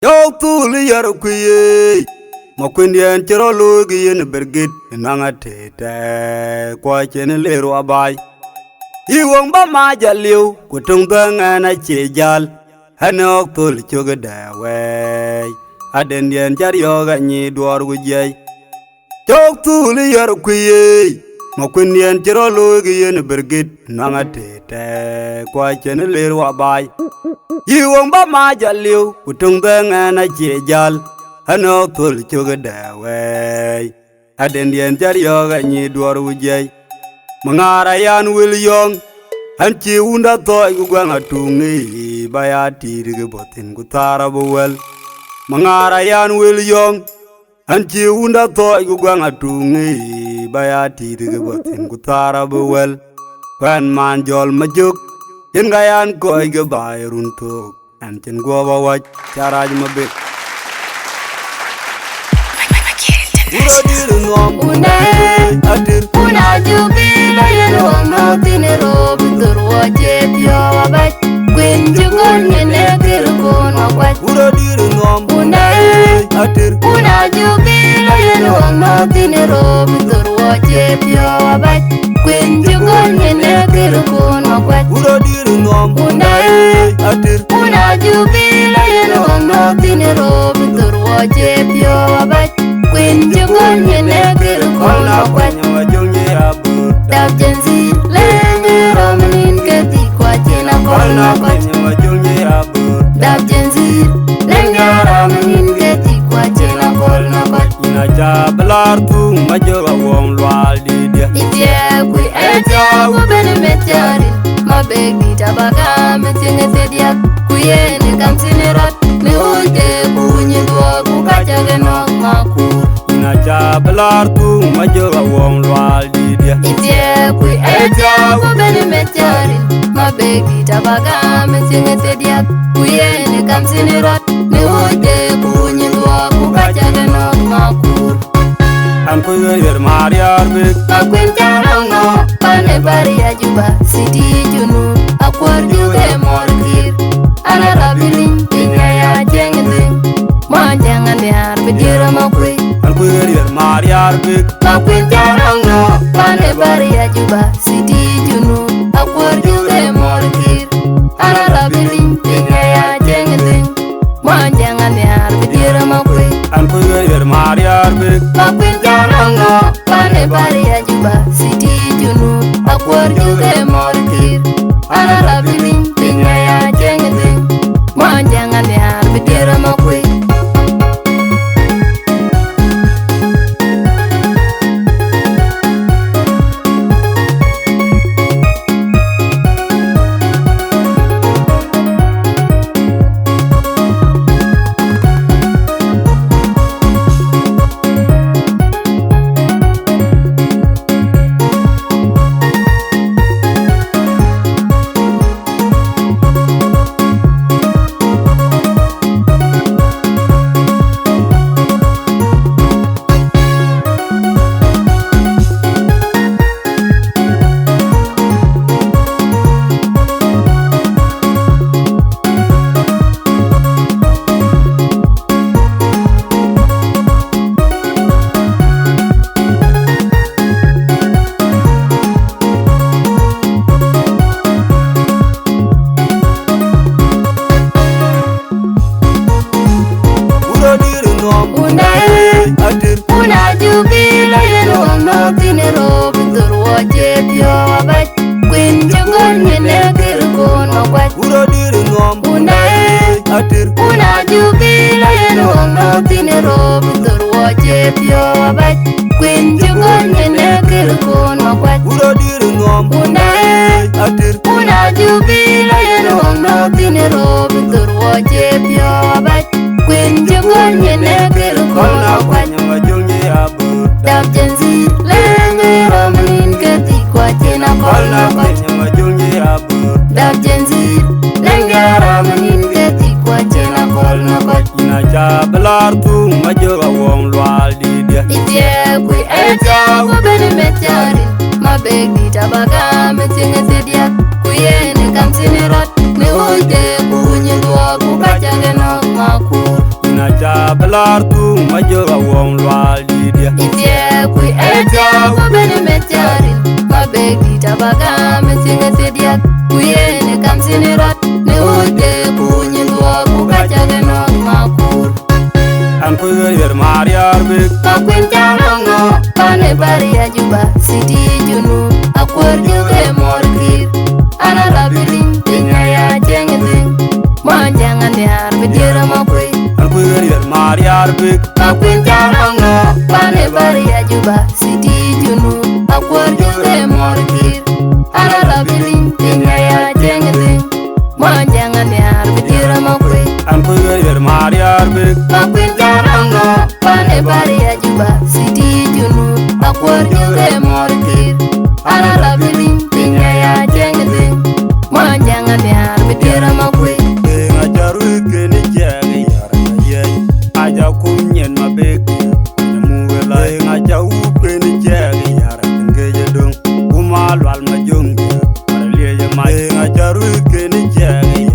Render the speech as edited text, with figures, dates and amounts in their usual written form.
Yo tuli yar kuye makwendian chero logi yen bergit nanga tete kwa chen leru abai iwong ba ma jaliu kutung ngana chejal hanok tul choga dawe aden yen jar yoga ni dwar gujay chok tuli yar kuye makwendian chero logi yen bergit nanga tete kwa chen leru abai iwong ba ma jaliu kutung ngana chejal hanok tul choga dawe aden yen jar yoga ni dwar gujay mangara yan wil yong hanchi unda toy gu gwanga tungi baya tirge botin gu tara buwel mangara yan wil yong hanchi unda toy gu gwanga tungi baya tirge botin gu tara buwel kan man jol majuk yen gayan koy ge bayrun tok anten goba wach charaj mabek Una jubila yelo no tinero bitur waje pio wabat Queen jugon yene kirkon wabat Una jubila yelo no tinero bitur waje pio wabat Queen jugon yene kirkon wabat Una jubila yelo no tinero bitur waje pio wabat Queen jugon yene kirkon wabat Dab jenzi lengi romanin keti kwa jina kolna kwa Dab jenzi lengi romanin keti kwa jina kolna kwa Ina jabalar tu majoga wong lwal didia Itie kui etia kubene metiari Mabegi tabaga metinge sediak Kuyene kamsinerat Mihote kunyi dua kukachage nok makur Ina jabalar tu majoga wong lwal didia Itie kui etia kubene metiari Mabegi tabaga metinge sediak Kuyene kamsinerat Mihote kunyi dua kukachage nok makur An kuy yer mariar bek Makwin charangno pane baria juba Siti junu akwar juge morkir Ana rabilin pinya ya jengding Moan jangan diar bedira makwi An kuy yer mariar bek Makwin charangno pane baria juba Siti junu akwar juge morkir Ana rabilin pinya ya jengding Moan jangan diar bedira makwi An kuy yer mariar bek Makwin charangno pane baria juba Siti junu akwar juge morkir Ana rabilin pinya ya jengding Moan jangan diar bedira makwi lar tu ma joga wong lwal didia Itie kui etia ku bene mecharin Ma begi tabaga mesinga sediat Kuyene kamsini rat Ne uje kunyin dua kukacha genok makur an ko yer mariar bik Makwin jalongo Pane bari ajuba Siti junu Akwar juge morkir Ana labirin Tinya ya jengeting Manjangan diar Bidira makwi an ko yer mariar bik Makwin jalongo Pane bari ajuba Siti junu Akwar juge morkir Ana labirin Tinya ya jengeting Manjangan diar Bidira makwi an ko yer mariar bik Makwin jalongo Pane bari ajuba Siti junu Akwar juge morkir Ana labirin Tinya ya jengeting Manjangan diar Bidira makwi nga jaru ke ni jagi yar ye aja kunyen ma bik mu wela nga jau ke ni jagi yar nge jedong kuma lwal ma jong ar liye ma nga jaru ke ni jagi